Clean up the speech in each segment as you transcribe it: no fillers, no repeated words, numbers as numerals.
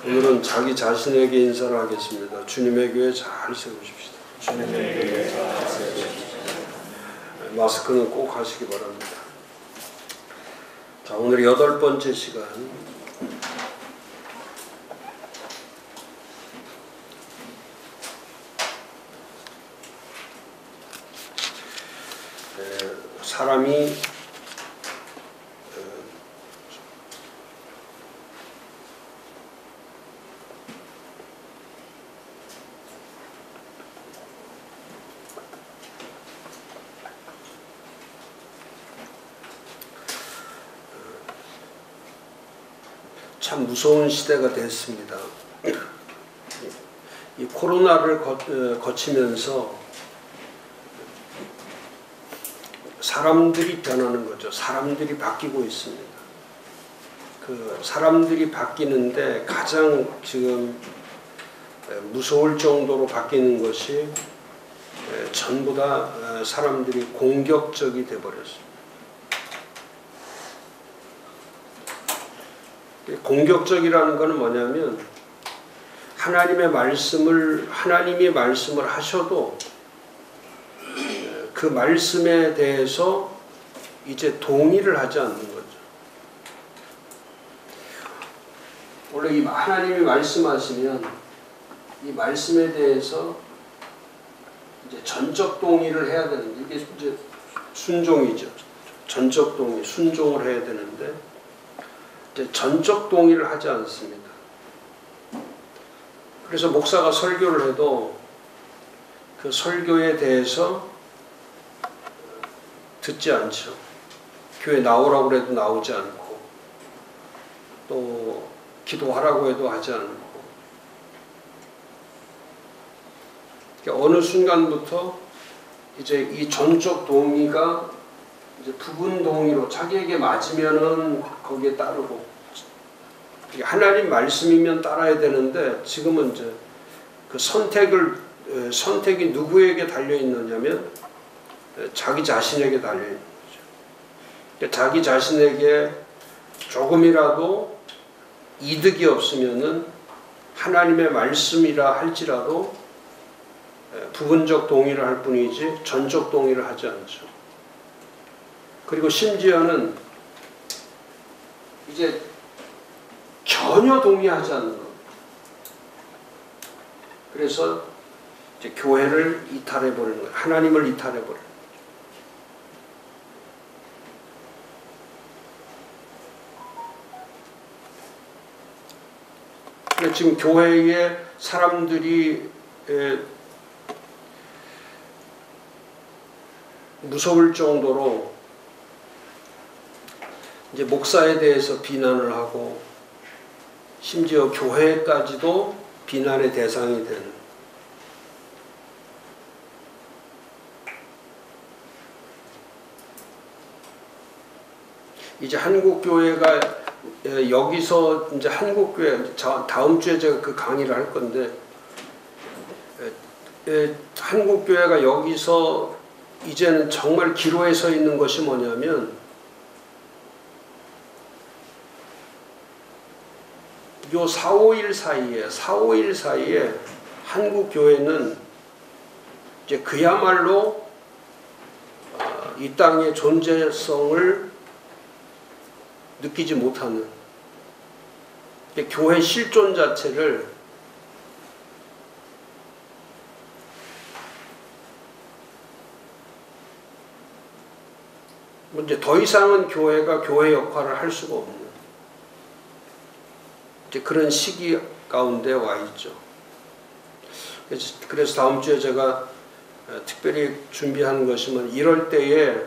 오늘은 자기 자신에게 인사를 하겠습니다. 주님의 교회 잘 세우십시다. 주님의 교회 잘 세우십시다. 마스크는 꼭 하시기 바랍니다. 자, 오늘 8번째 시간. 사람이 참 무서운 시대가 됐습니다. 이 코로나를 거치면서 사람들이 변하는 거죠. 사람들이 바뀌고 있습니다. 그 사람들이 바뀌는데 가장 지금 무서울 정도로 바뀌는 것이 전부 다 사람들이 공격적이 돼버렸습니다. 공격적이라는 것은 뭐냐면 하나님이 말씀을 하셔도 그 말씀에 대해서 이제 동의를 하지 않는 거죠. 원래 이 하나님이 말씀하시면 이 말씀에 대해서 이제 전적 동의를 해야 되는데 이게 이제 순종이죠. 전적 동의, 순종을 해야 되는데 이제 전적 동의를 하지 않습니다. 그래서 목사가 설교를 해도 그 설교에 대해서 듣지 않죠. 교회 나오라고 해도 나오지 않고 또 기도하라고 해도 하지 않고 어느 순간부터 이제 이 전적 동의가 이제 부분 동의로 자기에게 맞으면은 거기에 따르고 하나님 말씀이면 따라야 되는데 지금은 이제 그 선택이 누구에게 달려 있느냐면 자기 자신에게 달려 있는 거죠. 자기 자신에게 조금이라도 이득이 없으면은 하나님의 말씀이라 할지라도 부분적 동의를 할 뿐이지 전적 동의를 하지 않죠. 그리고 심지어는 이제 전혀 동의하지 않는 것. 그래서 이제 교회를 이탈해 버리는 거예요. 하나님을 이탈해 버리는 거예요. 지금 교회에 사람들이 무서울 정도로 이제 목사에 대해서 비난을 하고 심지어 교회까지도 비난의 대상이 되는 이제 한국교회가 여기서 이제 한국교회 다음 주에 제가 그 강의를 할 건데 한국교회가 여기서 이제는 정말 기로에 서 있는 것이 뭐냐면 요 4-5일 사이에 한국교회는 이제 그야말로 이 땅의 존재성을 느끼지 못하는 교회 실존 자체를 이제 더 이상은 교회가 교회 역할을 할 수가 없는 이제 그런 시기 가운데 와 있죠. 그래서 다음 주에 제가 특별히 준비한 것이면 이럴 때에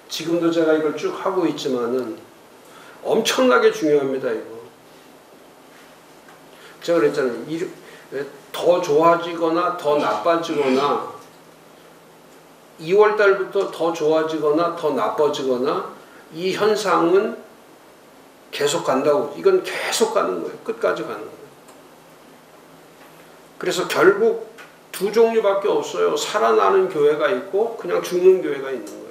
지금도 제가 이걸 쭉 하고 있지만은 엄청나게 중요합니다. 이거 제가 그랬잖아요. 더 좋아지거나 더 나빠지거나 2월 달부터 더 좋아지거나 더 나빠지거나 이 현상은 계속 간다고. 이건 계속 가는 거예요. 끝까지 가는 거예요. 그래서 결국 두 종류밖에 없어요. 살아나는 교회가 있고 그냥 죽는 교회가 있는 거예요.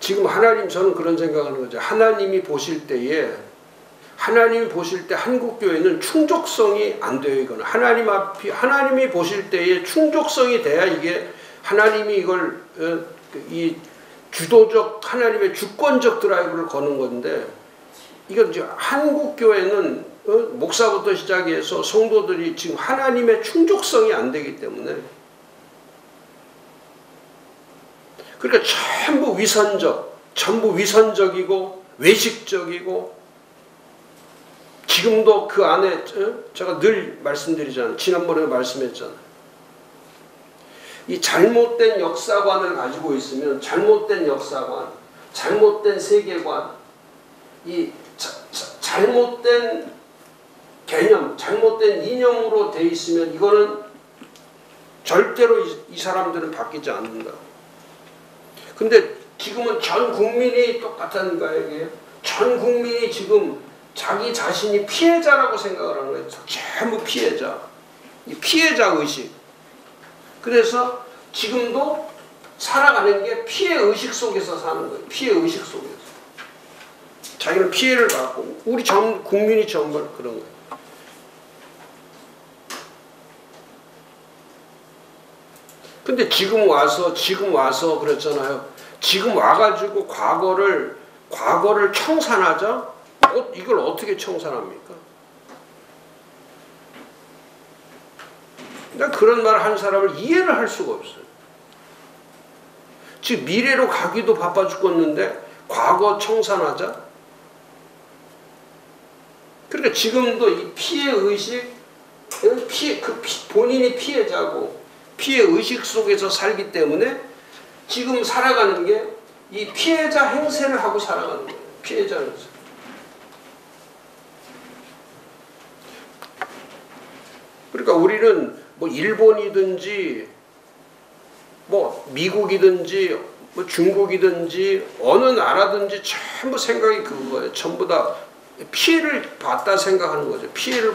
지금 하나님, 저는 그런 생각하는 거죠. 하나님이 보실 때 한국교회는 충족성이 안 돼요. 이거는 하나님이 보실 때에 충족성이 돼야 이게 하나님이 이걸 이 주도적 하나님의 주권적 드라이브를 거는 건데, 이건 이제 한국교회는 목사부터 시작해서 성도들이 지금 하나님의 충족성이 안 되기 때문에, 그러니까 전부 위선적이고 외식적이고, 지금도 그 안에 제가 늘 말씀드리잖아요. 지난번에 말씀했잖아요. 이 잘못된 역사관을 가지고 있으면 잘못된 역사관, 잘못된 세계관, 이 잘못된 개념, 잘못된 이념으로 돼 있으면 이거는 절대로 이 사람들은 바뀌지 않는다. 근데 지금은 전 국민이 똑같다니까요. 이게 전 국민이 지금 자기 자신이 피해자라고 생각을 하는 거예요. 전부 피해자. 이 피해자 의식. 그래서 지금도 살아가는 게 피해 의식 속에서 사는 거예요. 피해 의식 속에서. 자기는 피해를 받고, 우리 전 국민이 전부 그런 거예요. 근데 지금 와서 그랬잖아요. 지금 와가지고 과거를 청산하자? 이걸 어떻게 청산합니까? 난 그런 말 하는 사람을 이해를 할 수가 없어요. 지금 미래로 가기도 바빠 죽겠는데 과거 청산하자? 그러니까 지금도 이 피해 의식, 본인이 피해자고 피해 의식 속에서 살기 때문에 지금 살아가는 게 이 피해자 행세를 하고 살아가는 거예요. 피해자 행세. 그러니까 우리는 뭐 일본이든지 뭐 미국이든지 뭐 중국이든지 어느 나라든지 전부 생각이 그거예요. 전부 다 피해를 봤다 생각하는 거죠. 피해를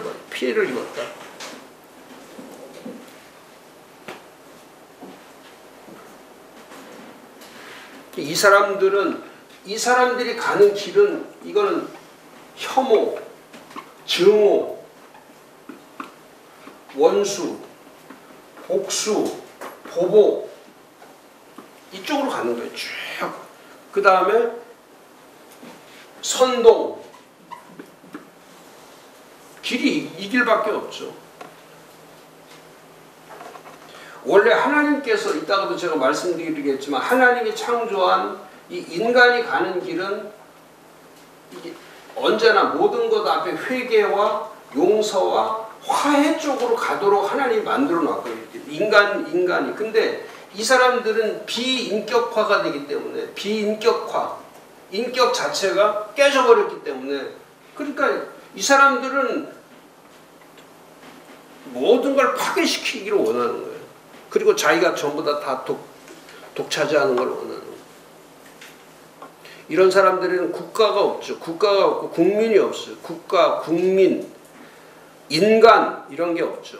입었다. 이 사람들이 가는 길은, 이거는 혐오, 증오, 원수, 복수, 보복, 이쪽으로 가는 거예요. 쭉. 그 다음에 선동. 길이 이 길밖에 없죠. 원래 하나님께서, 이따가도 제가 말씀드리겠지만, 하나님이 창조한 이 인간이 가는 길은 이게 언제나 모든 것 앞에 회개와 용서와 화해 쪽으로 가도록 하나님이 만들어 놨거든요. 인간이. 근데 이 사람들은 비인격화가 되기 때문에, 인격 자체가 깨져버렸기 때문에, 그러니까 이 사람들은 모든 걸 파괴시키기를 원하는 거예요. 그리고 자기가 전부 다 독차지하는 걸 원하는 거예요. 이런 사람들은 국가가 없죠. 국가가 없고 국민이 없어요. 국가, 국민, 인간, 이런 게 없죠.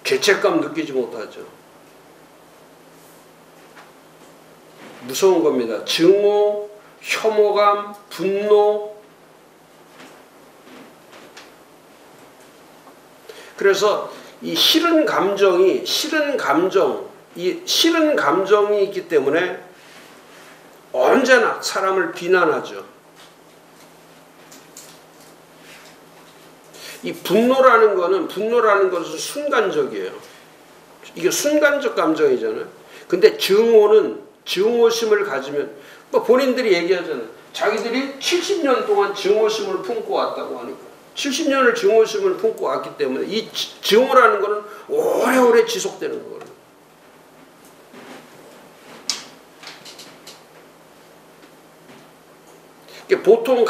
죄책감 느끼지 못하죠. 무서운 겁니다. 증오, 혐오감, 분노. 그래서 이 싫은 감정이 있기 때문에 언제나 사람을 비난하죠. 이 분노라는 것은 순간적이에요. 이게 순간적 감정이잖아요. 근데 증오심을 가지면, 뭐 본인들이 얘기하잖아요. 자기들이 70년 동안 증오심을 품고 왔다고 하니까. 70년을 증오심을 품고 왔기 때문에 이 증오라는 것은 오래오래 지속되는 거예요. 보통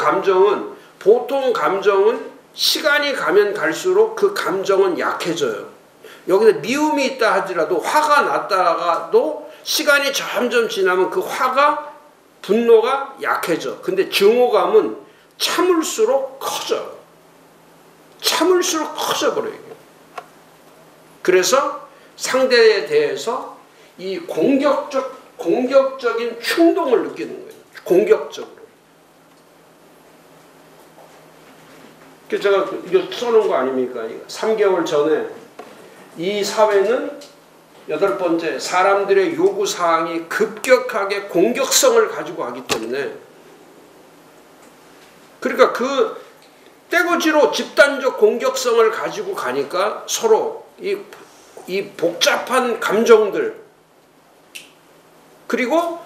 감정은 시간이 가면 갈수록 그 감정은 약해져요. 여기서 미움이 있다 하더라도, 화가 났다가도 시간이 점점 지나면 그 분노가 약해져. 근데 증오감은 참을수록 커져요. 참을수록 커져버려요. 그래서 상대에 대해서 이 공격적 공격적인 충동을 느끼는 거예요. 공격적으로. 그래서 제가 이거 써놓은 거 아닙니까? 3개월 전에 이 사회는 8번째, 사람들의 요구사항이 급격하게 공격성을 가지고 가기 때문에, 그러니까 그 떼거지로 집단적 공격성을 가지고 가니까 서로 이 복잡한 감정들, 그리고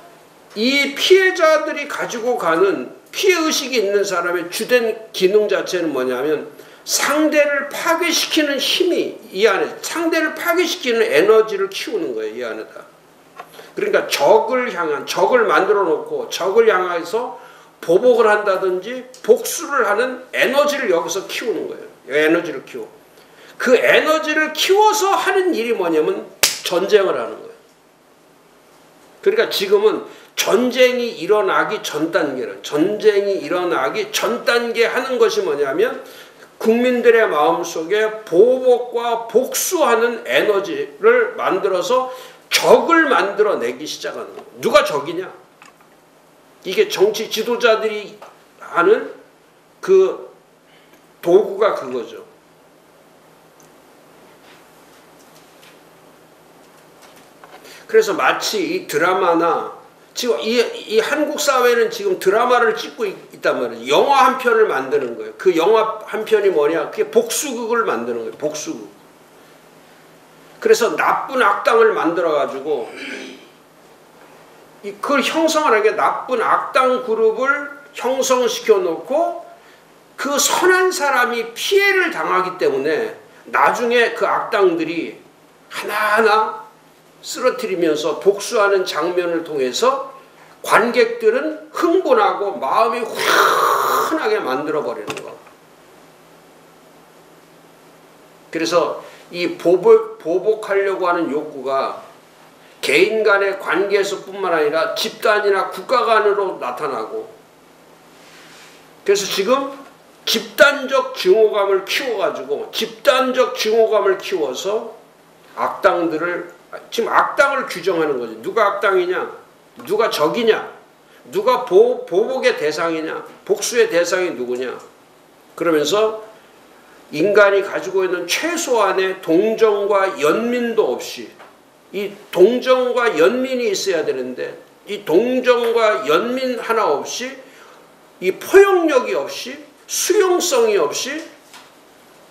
이 피해자들이 가지고 가는 피해의식이 있는 사람의 주된 기능 자체는 뭐냐면 상대를 파괴시키는 힘이 이 안에, 상대를 파괴시키는 에너지를 키우는 거예요. 이 안에다. 그러니까 적을 만들어 놓고 적을 향해서 보복을 한다든지 복수를 하는 에너지를 여기서 키우는 거예요. 에너지를 키워. 그 에너지를 키워서 하는 일이 뭐냐면 전쟁을 하는 거예요. 그러니까 지금은 전쟁이 일어나기 전 단계를, 전쟁이 일어나기 전 단계 하는 것이 뭐냐면 국민들의 마음속에 보복과 복수하는 에너지를 만들어서 적을 만들어내기 시작하는 거예요. 누가 적이냐? 이게 정치 지도자들이 하는 그 도구가 그거죠. 그래서 마치 이 드라마나 지금 이 한국 사회는 지금 드라마를 찍고 있단 말이에요. 영화 한 편을 만드는 거예요. 그 영화 한 편이 뭐냐? 그게 복수극을 만드는 거예요. 복수극. 그래서 나쁜 악당을 만들어가지고 그걸 형성하는 나쁜 악당 그룹을 형성시켜 놓고 그 선한 사람이 피해를 당하기 때문에 나중에 그 악당들이 하나하나 쓰러뜨리면서 복수하는 장면을 통해서 관객들은 흥분하고 마음이 환하게 만들어버리는 거. 그래서 이 보복하려고 하는 욕구가 개인 간의 관계에서뿐만 아니라 집단이나 국가 간으로 나타나고, 그래서 지금 집단적 증오감을 키워서 지금 악당을 규정하는 거죠. 누가 악당이냐? 누가 적이냐? 누가 보복의 대상이냐? 복수의 대상이 누구냐? 그러면서 인간이 가지고 있는 최소한의 동정과 연민도 없이, 이 동정과 연민이 있어야 되는데 이 동정과 연민 하나 없이, 이 포용력이 없이, 수용성이 없이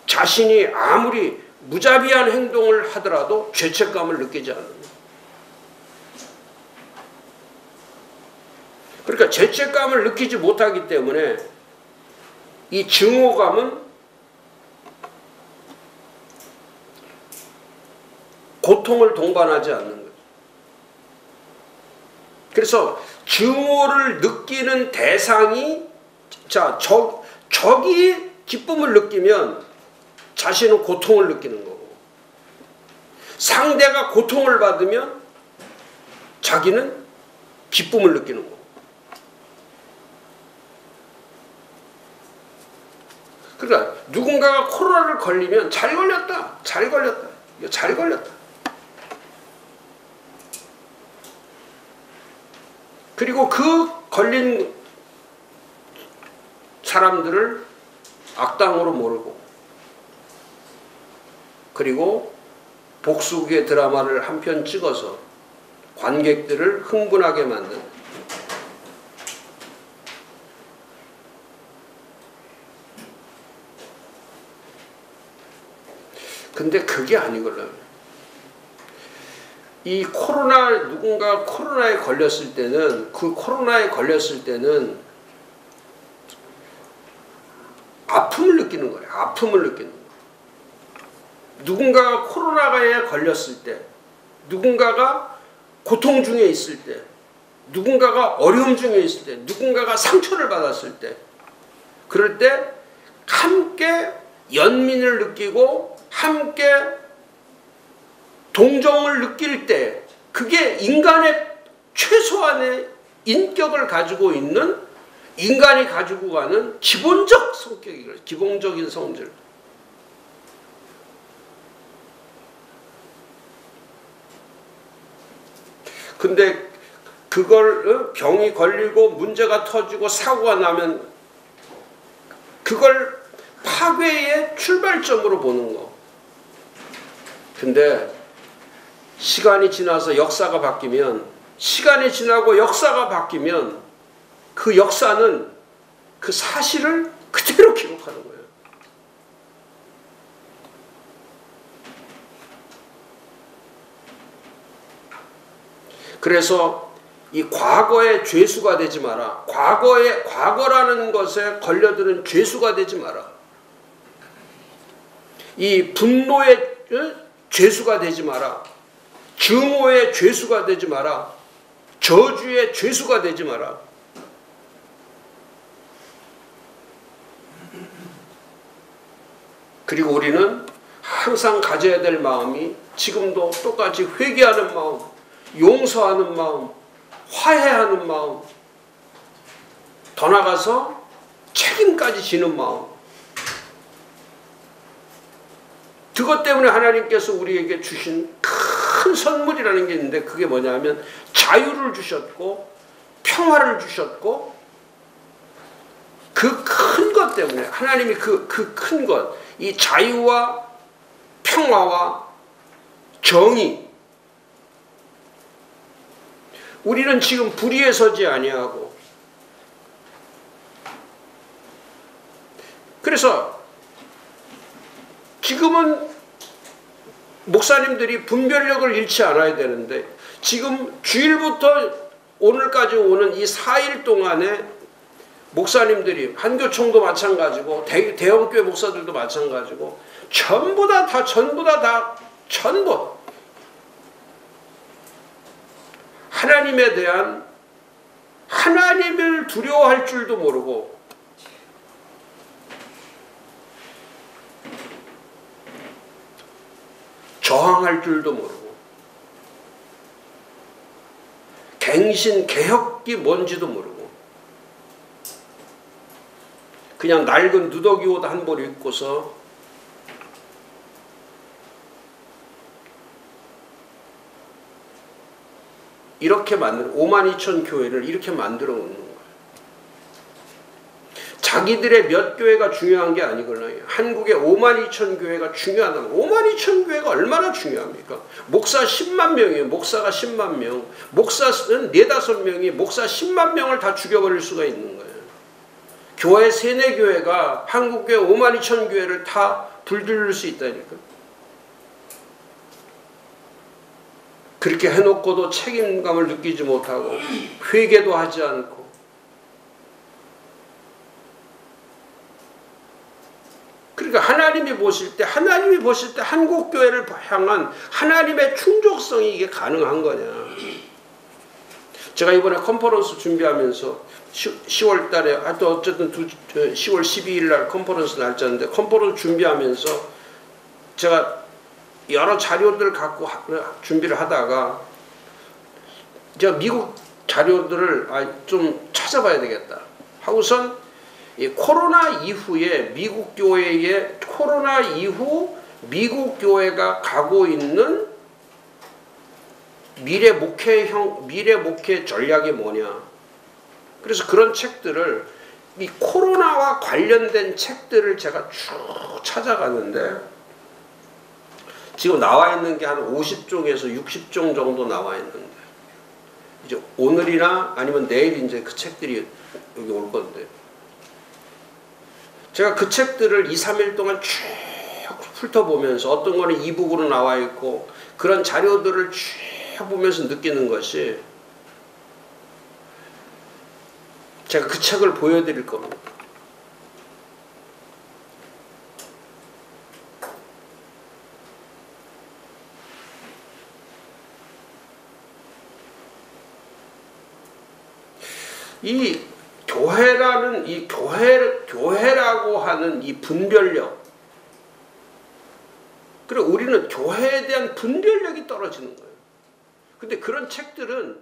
자신이 아무리 무자비한 행동을 하더라도 죄책감을 느끼지 않는 거예요. 그러니까 죄책감을 느끼지 못하기 때문에 이 증오감은 고통을 동반하지 않는 거예요. 그래서 증오를 느끼는 대상이, 적이 기쁨을 느끼면 자신은 고통을 느끼는 거고, 상대가 고통을 받으면 자기는 기쁨을 느끼는 거고. 그러니까 누군가가 코로나를 걸리면 잘 걸렸다. 이거 잘 걸렸다. 그리고 그 걸린 사람들을 악당으로 모르고, 그리고 복수극의 드라마를 한 편 찍어서 관객들을 흥분하게 만든. 근데 그게 아니거든요. 이 누군가 코로나에 걸렸을 때는, 그 코로나에 걸렸을 때는 아픔을 느끼는 거예요. 아픔을 느끼는 거예요. 누군가가 코로나에 걸렸을 때, 누군가가 고통 중에 있을 때, 누군가가 어려움 중에 있을 때, 누군가가 상처를 받았을 때, 그럴 때 함께 연민을 느끼고 함께 동정을 느낄 때, 그게 인간의 최소한의 인격을 가지고 있는, 인간이 가지고 가는 기본적 성격이거든요. 기본적인 성질. 근데 그걸 병이 걸리고 문제가 터지고 사고가 나면 그걸 파괴의 출발점으로 보는 거. 근데 시간이 지나서 역사가 바뀌면, 시간이 지나고 역사가 바뀌면 그 역사는 그 사실을 그대로 기록하는 거예요. 그래서 이 과거의 죄수가 되지 마라. 과거라는 것에 걸려드는 죄수가 되지 마라. 이 분노의 죄수가 되지 마라. 증오의 죄수가 되지 마라. 저주의 죄수가 되지 마라. 그리고 우리는 항상 가져야 될 마음이 지금도 똑같이 회개하는 마음, 용서하는 마음, 화해하는 마음, 더 나아가서 책임까지 지는 마음. 그것 때문에 하나님께서 우리에게 주신 큰 선물이라는 게 있는데, 그게 뭐냐면 자유를 주셨고 평화를 주셨고, 그 큰 것 때문에 하나님이 그 큰 것, 이 자유와 평화와 정의, 우리는 지금 불의에 서지 아니하고, 그래서 지금은 목사님들이 분별력을 잃지 않아야 되는데, 지금 주일부터 오늘까지 오는 이 4일 동안에 목사님들이, 한교총도 마찬가지고 대형교회 목사들도 마찬가지고, 전부 하나님에 대한, 하나님을 두려워할 줄도 모르고, 저항할 줄도 모르고, 갱신, 개혁이 뭔지도 모르고, 그냥 낡은 누더기 옷 한 벌 입고서 이렇게 52,000 교회를 이렇게 만들어 놓는 거예요. 자기들의 몇 교회가 중요한 게 아니거든요. 한국의 52,000 교회가 중요하다. 52,000 교회가 얼마나 중요합니까? 목사 10만 명이에요. 목사가 10만 명. 목사는 4-5명이 목사 10만 명을 다 죽여버릴 수가 있는 거예요. 교회 3-4교회가 한국교회 52,000 교회를 다 불들일 수 있다니까. 그렇게 해놓고도 책임감을 느끼지 못하고 회개도 하지 않고, 그러니까 하나님이 보실 때 한국교회를 향한 하나님의 충족성이 이게 가능한 거냐. 제가 이번에 컨퍼런스 준비하면서 10월 달에, 하여튼 어쨌든 10월 12일 날 컨퍼런스 날짜인데, 컨퍼런스 준비하면서 제가 여러 자료들을 갖고 준비를 하다가, 제가 미국 자료들을 좀 찾아봐야 되겠다 하고선, 코로나 이후에 미국 교회의, 코로나 이후 미국 교회가 가고 있는 미래 목회 전략이 뭐냐. 그래서 그런 책들을, 이 코로나와 관련된 책들을 제가 쭉 찾아갔는데, 지금 나와 있는 게 한 50종에서 60종 정도 나와 있는데, 이제 오늘이나 아니면 내일 이제 그 책들이 여기 올 건데, 제가 그 책들을 2-3일 동안 쭉 훑어보면서, 어떤 거는 이북으로 나와 있고, 그런 자료들을 쭉 보면서 느끼는 것이, 제가 그 책을 보여드릴 겁니다. 이 교회라는, 이 교회라고 하는 이 분별력, 그리고 우리는 교회에 대한 분별력이 떨어지는 거예요. 근데 그런 책들은